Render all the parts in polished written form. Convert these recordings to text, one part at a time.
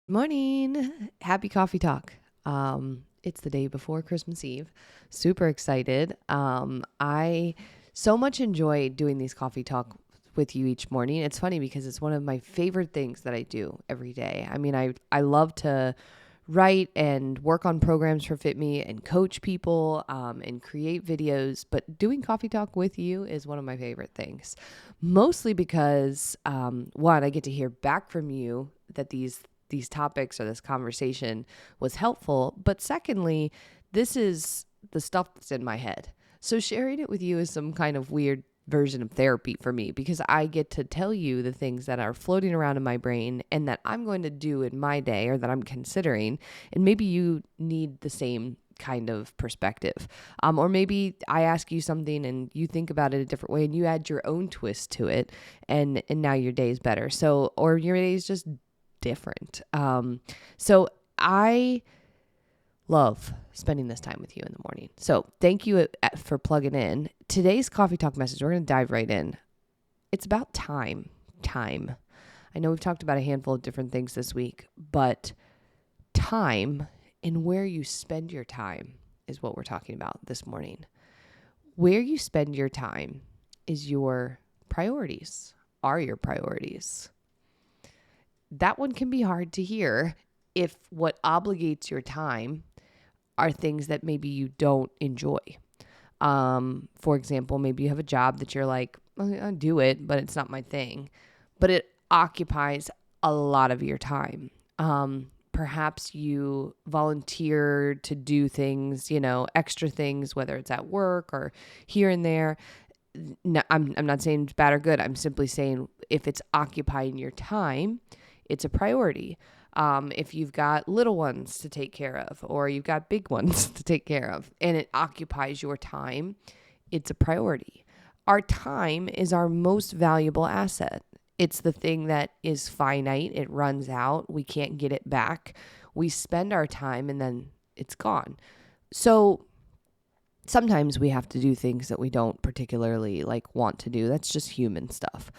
Morning. Happy coffee talk. It's the day before Christmas Eve. Super excited. I so much enjoy doing these coffee talk with you each morning. It's funny because it's one of my favorite things that I do every day. I mean, I love to write and work on programs for FitMe and coach people and create videos, but doing coffee talk with you is one of my favorite things. Mostly because one, I get to hear back from you that these topics or this conversation was helpful. But secondly, this is the stuff that's in my head. So sharing it with you is some kind of weird version of therapy for me because I get to tell you the things that are floating around in my brain and that I'm going to do in my day or that I'm considering. And maybe you need the same kind of perspective. Or maybe I ask you something and you think about it a different way and you add your own twist to it and now your day is better. So, or your day is just different. So I love spending this time with you in the morning. So thank you for plugging in. Today's coffee talk message, we're going to dive right in. It's about time. Time. I know we've talked about a handful of different things this week, but time and where you spend your time is what we're talking about this morning. Where you spend your time is your priorities, are your priorities. That one can be hard to hear if what obligates your time are things that maybe you don't enjoy. For example, maybe you have a job that you're like, I'll do it, but it's not my thing. But it occupies a lot of your time. Perhaps you volunteer to do things, extra things, whether it's at work or here and there. No, I'm not saying it's bad or good. I'm simply saying if it's occupying your time, it's a priority. If you've got little ones to take care of or you've got big ones to take care of and it occupies your time, it's a priority. Our time is our most valuable asset. It's the thing that is finite. It runs out. We can't get it back. We spend our time and then it's gone. So sometimes we have to do things that we don't particularly want to do. That's just human stuff.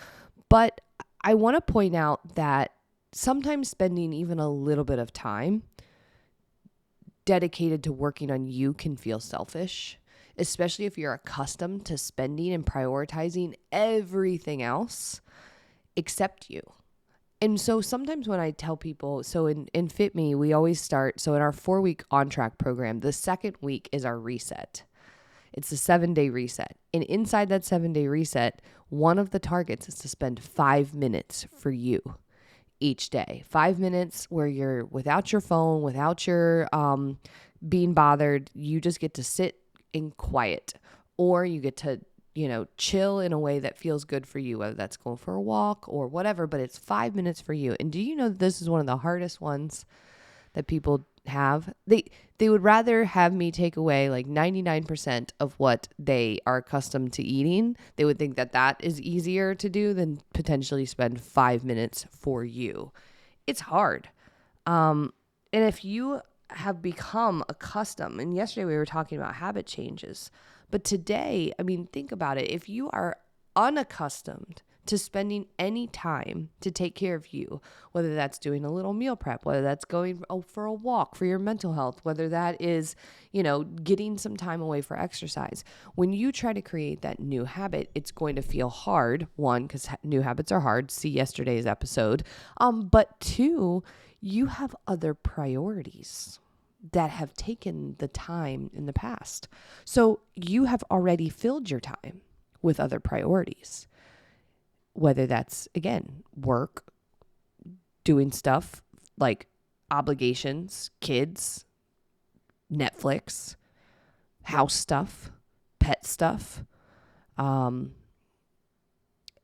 But I want to point out that sometimes spending even a little bit of time dedicated to working on you can feel selfish, especially if you're accustomed to spending and prioritizing everything else except you. And so sometimes when I tell people, so in FitMe, we always start, so in our 4-week on-track program, the second week is our reset. It's a 7-day reset. And inside that 7-day reset, one of the targets is to spend 5 minutes for you each day. 5 minutes where you're without your phone, without your being bothered. You just get to sit in quiet, or you get to, chill in a way that feels good for you, whether that's going for a walk or whatever, but it's 5 minutes for you. And do you know that this is one of the hardest ones that people have? They would rather have me take away 99% of what they are accustomed to eating. They would think that that is easier to do than potentially spend 5 minutes for you. It's hard. And if you have become accustomed, and yesterday we were talking about habit changes, but today, think about it. If you are unaccustomed to spending any time to take care of you, whether that's doing a little meal prep, whether that's going for a walk for your mental health, whether that is, getting some time away for exercise. When you try to create that new habit, it's going to feel hard. One, because new habits are hard. See yesterday's episode. But two, you have other priorities that have taken the time in the past. So you have already filled your time with other priorities. Whether that's, again, work, doing stuff like obligations, kids, Netflix, house stuff, pet stuff,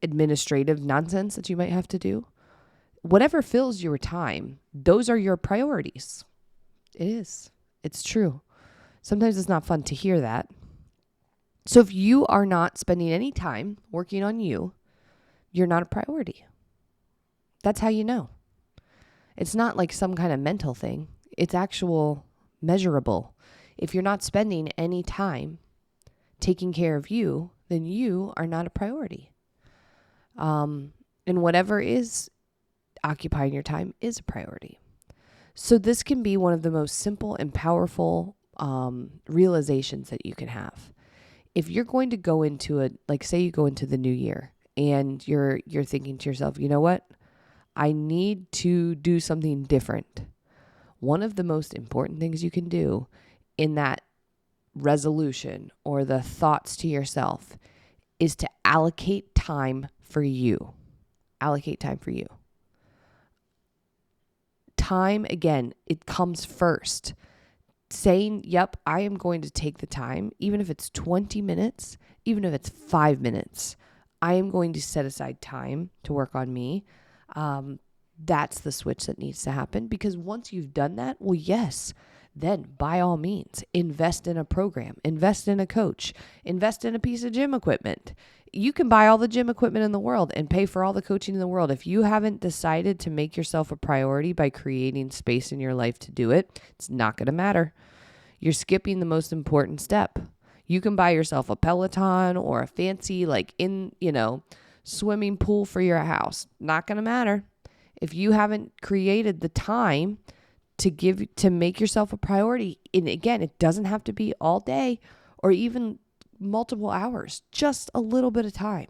administrative nonsense that you might have to do. Whatever fills your time, those are your priorities. It is. It's true. Sometimes it's not fun to hear that. So if you are not spending any time working on you, you're not a priority. That's how you know. It's not like some kind of mental thing. It's actual measurable. If you're not spending any time taking care of you, then you are not a priority. And whatever is occupying your time is a priority. So this can be one of the most simple and powerful realizations that you can have. If you're going to go into like say you go into the new year and you're thinking to yourself, you know what? I need to do something different. One of the most important things you can do in that resolution or the thoughts to yourself is to allocate time for you. Allocate time for you. Time, again, it comes first. Saying, yep, I am going to take the time, even if it's 20 minutes, even if it's 5 minutes, I am going to set aside time to work on me. That's the switch that needs to happen, because once you've done that, well, yes, then by all means, invest in a program, invest in a coach, invest in a piece of gym equipment. You can buy all the gym equipment in the world and pay for all the coaching in the world. If you haven't decided to make yourself a priority by creating space in your life to do it, it's not going to matter. You're skipping the most important step. You can buy yourself a Peloton or a fancy, swimming pool for your house. Not going to matter. If you haven't created the time to make yourself a priority, and again, it doesn't have to be all day or even multiple hours, just a little bit of time,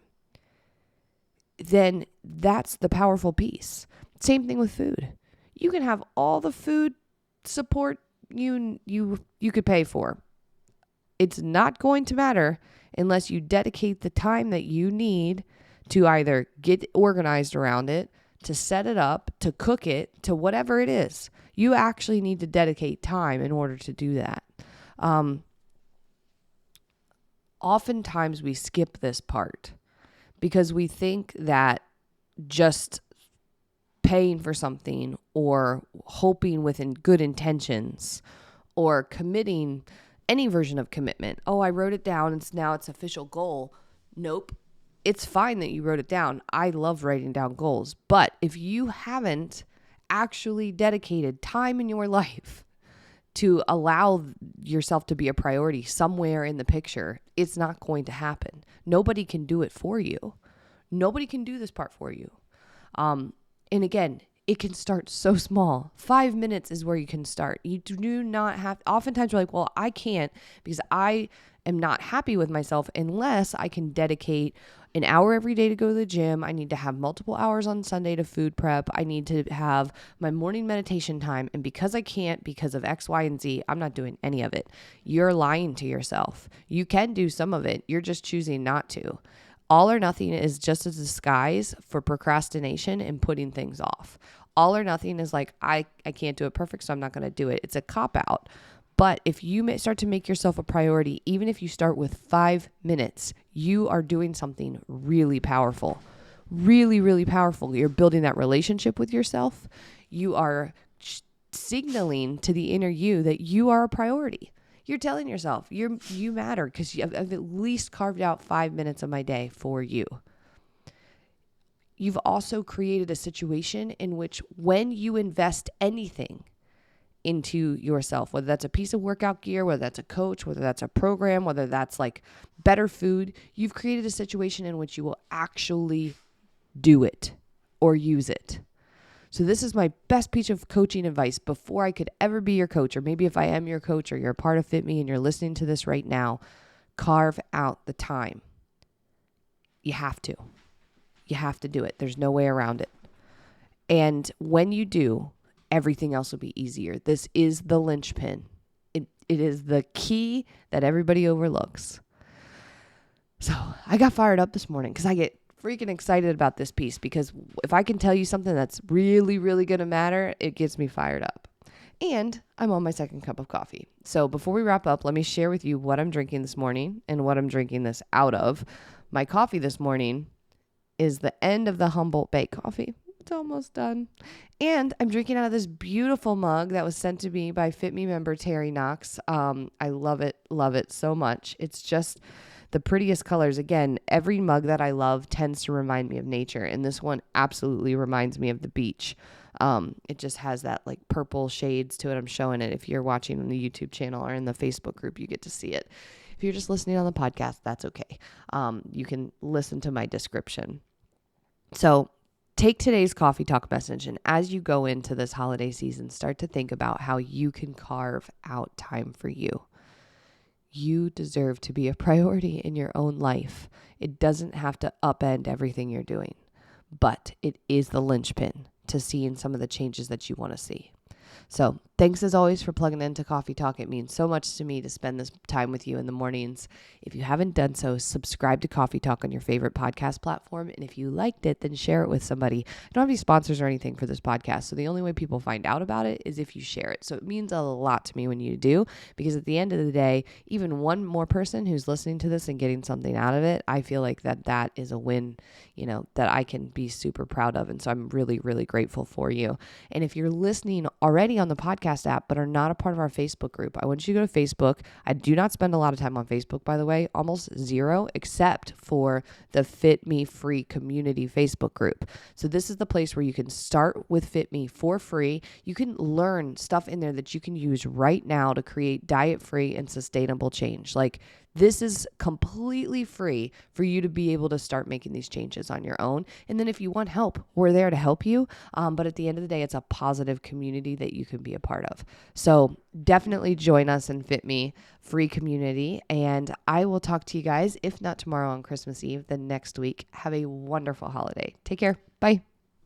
then that's the powerful piece. Same thing with food. You can have all the food support you could pay for. It's not going to matter unless you dedicate the time that you need to either get organized around it, to set it up, to cook it, to whatever it is. You actually need to dedicate time in order to do that. Oftentimes we skip this part because we think that just paying for something or hoping with good intentions or committing any version of commitment. Oh, I wrote it down. It's official goal. Nope. It's fine that you wrote it down. I love writing down goals. But if you haven't actually dedicated time in your life to allow yourself to be a priority somewhere in the picture, it's not going to happen. Nobody can do it for you. Nobody can do this part for you. And again, it can start so small. 5 minutes is where you can start. You do not have, oftentimes you're like, well, I can't because I am not happy with myself unless I can dedicate an hour every day to go to the gym. I need to have multiple hours on Sunday to food prep. I need to have my morning meditation time. And because I can't, because of X, Y, and Z, I'm not doing any of it. You're lying to yourself. You can do some of it. You're just choosing not to. All or nothing is just a disguise for procrastination and putting things off. All or nothing is like, I can't do it perfect, so I'm not going to do it. It's a cop-out. But if you start to make yourself a priority, even if you start with 5 minutes, you are doing something really powerful. Really, really powerful. You're building that relationship with yourself. You are signaling to the inner you that you are a priority. You're telling yourself you matter because I've at least carved out 5 minutes of my day for you. You've also created a situation in which when you invest anything into yourself, whether that's a piece of workout gear, whether that's a coach, whether that's a program, whether that's like better food, you've created a situation in which you will actually do it or use it. So this is my best piece of coaching advice before I could ever be your coach, or maybe if I am your coach or you're a part of Fit Me and you're listening to this right now, carve out the time. You have to. You have to do it. There's no way around it. And when you do, everything else will be easier. This is the linchpin. It is the key that everybody overlooks. So I got fired up this morning because I get freaking excited about this piece, because if I can tell you something that's really, really going to matter, it gets me fired up. And I'm on my second cup of coffee. So before we wrap up, let me share with you what I'm drinking this morning and what I'm drinking this out of. My coffee this morning is the end of the Humboldt Bay coffee. It's almost done. And I'm drinking out of this beautiful mug that was sent to me by Fit Me member Terry Knox. I love it so much. It's just the prettiest colors. Again, every mug that I love tends to remind me of nature, and this one absolutely reminds me of the beach. It just has that like purple shades to it. I'm showing it. If you're watching on the YouTube channel or in the Facebook group, you get to see it. If you're just listening on the podcast, that's okay. You can listen to my description. So take today's coffee talk message, and as you go into this holiday season, start to think about how you can carve out time for you. You deserve to be a priority in your own life. It doesn't have to upend everything you're doing, but it is the linchpin to seeing some of the changes that you want to see. So thanks as always for plugging into Coffee Talk. It means so much to me to spend this time with you in the mornings. If you haven't done so, subscribe to Coffee Talk on your favorite podcast platform. And if you liked it, then share it with somebody. I don't have any sponsors or anything for this podcast, so the only way people find out about it is if you share it. So it means a lot to me when you do, because at the end of the day, even one more person who's listening to this and getting something out of it, I feel like that is a win, that I can be super proud of. And so I'm really, really grateful for you. And if you're listening already on the podcast app, but are not a part of our Facebook group, I want you to go to Facebook. I do not spend a lot of time on Facebook, by the way, almost zero, except for the Fit Me Free community Facebook group. So this is the place where you can start with Fit Me for free. You can learn stuff in there that you can use right now to create diet-free and sustainable change. Like, this is completely free for you to be able to start making these changes on your own. And then if you want help, we're there to help you. But at the end of the day, it's a positive community that you can be a part of. So definitely join us in Fit Me Free community. And I will talk to you guys, if not tomorrow on Christmas Eve, then next week. Have a wonderful holiday. Take care. Bye.